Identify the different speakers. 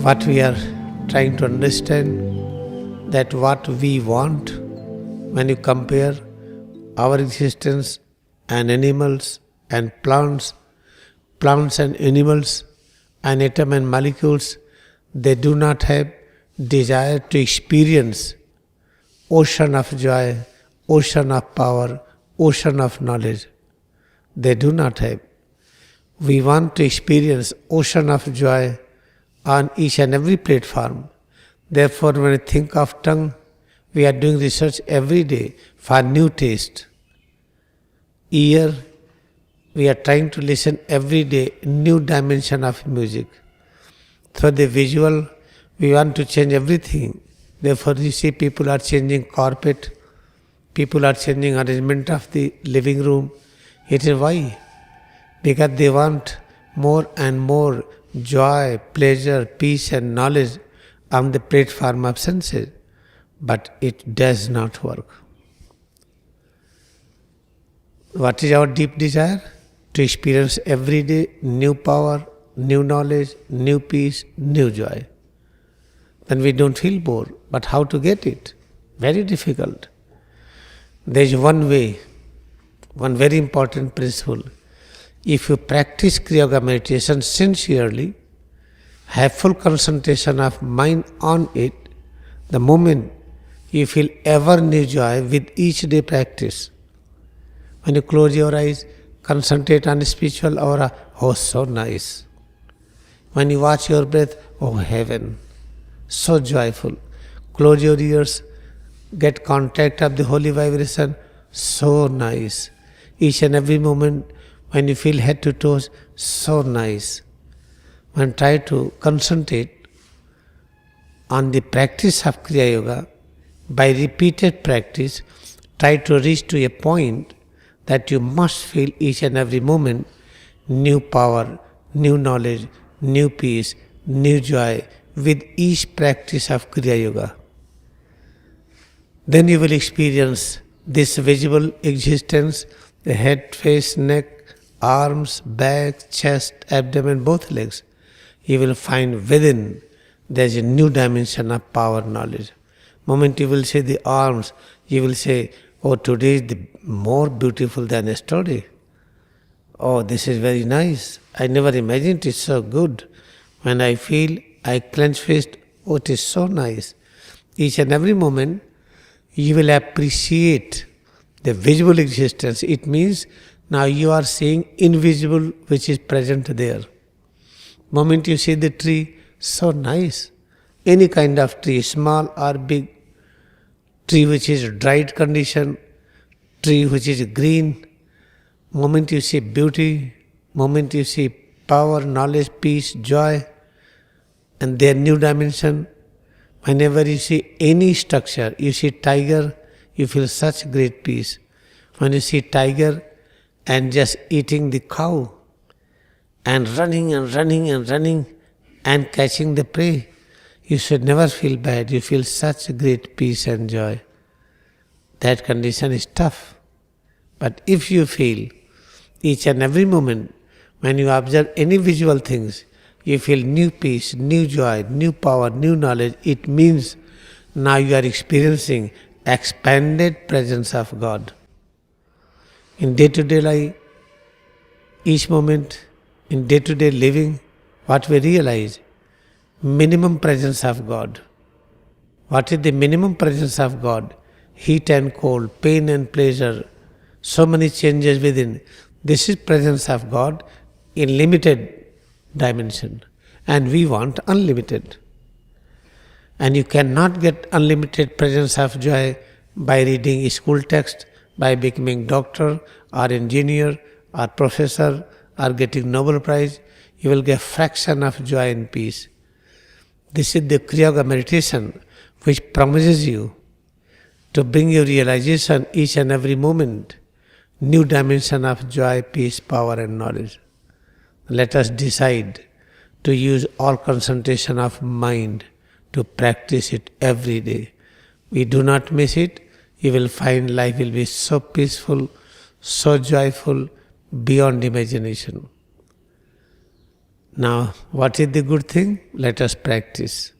Speaker 1: What we are trying to understand, that what we want, when you compare our existence and animals and plants and animals and atom and molecules, they do not have desire to experience ocean of joy, ocean of power, ocean of knowledge. They do not have. We want to experience ocean of joy on each and every platform. Therefore, when we think of tongue, we are doing research every day for new taste. Ear, we are trying to listen every day new dimension of music. Through the visual, we want to change everything. Therefore, you see people are changing carpet, people are changing arrangement of the living room. It is why? Because they want more and more joy, pleasure, peace and knowledge on the platform of senses. But it does not work. What is our deep desire? To experience every day new power, new knowledge, new peace, new joy. Then we don't feel bored. But how to get it? Very difficult. There is one way, one very important principle. If you practice Kriyayoga meditation sincerely, have full concentration of mind on it, the moment you feel ever new joy with each day practice. When you close your eyes, concentrate on spiritual aura, oh so nice. When you watch your breath, oh heaven, so joyful. Close your ears, get contact of the holy vibration, so nice. Each and every moment when you feel head to toes, so nice. When try to concentrate on the practice of Kriyayoga, by repeated practice, try to reach to a point that you must feel each and every moment new power, new knowledge, new peace, new joy with each practice of Kriyayoga. Then you will experience this visible existence, the head, face, neck, arms, back, chest, abdomen, both legs. You will find within there is a new dimension of power, knowledge. Moment you will see the arms, you will say, oh, today is more beautiful than yesterday. Oh, this is very nice. I never imagined it so good. When I feel, I clench fist, oh, it is so nice. Each and every moment, you will appreciate the visible existence. It means now you are seeing invisible which is present there. Moment you see the tree, so nice. Any kind of tree, small or big, tree which is dried condition, tree which is green. Moment you see beauty, moment you see power, knowledge, peace, joy, and their new dimension. Whenever you see any structure, you see tiger, you feel such great peace. When you see tiger and just eating the cow and running and running and running and catching the prey, you should never feel bad. You feel such great peace and joy. That condition is tough. But if you feel each and every moment, when you observe any visual things, you feel new peace, new joy, new power, new knowledge, it means now you are experiencing expanded presence of God. In day-to-day life, each moment, in day-to-day living, what we realize, minimum presence of God. What is the minimum presence of God? Heat and cold, pain and pleasure, so many changes within. This is presence of God in limited dimension. And we want unlimited. And you cannot get unlimited presence of joy by reading school text, by becoming doctor or engineer or professor or getting Nobel Prize. You will get fraction of joy and peace. This is the Kriyayoga meditation which promises you to bring your realization each and every moment, new dimension of joy, peace, power and knowledge. Let us decide to use all concentration of mind to practice it every day. We do not miss it, you will find life will be so peaceful, so joyful, beyond imagination. Now, what is the good thing? Let us practice.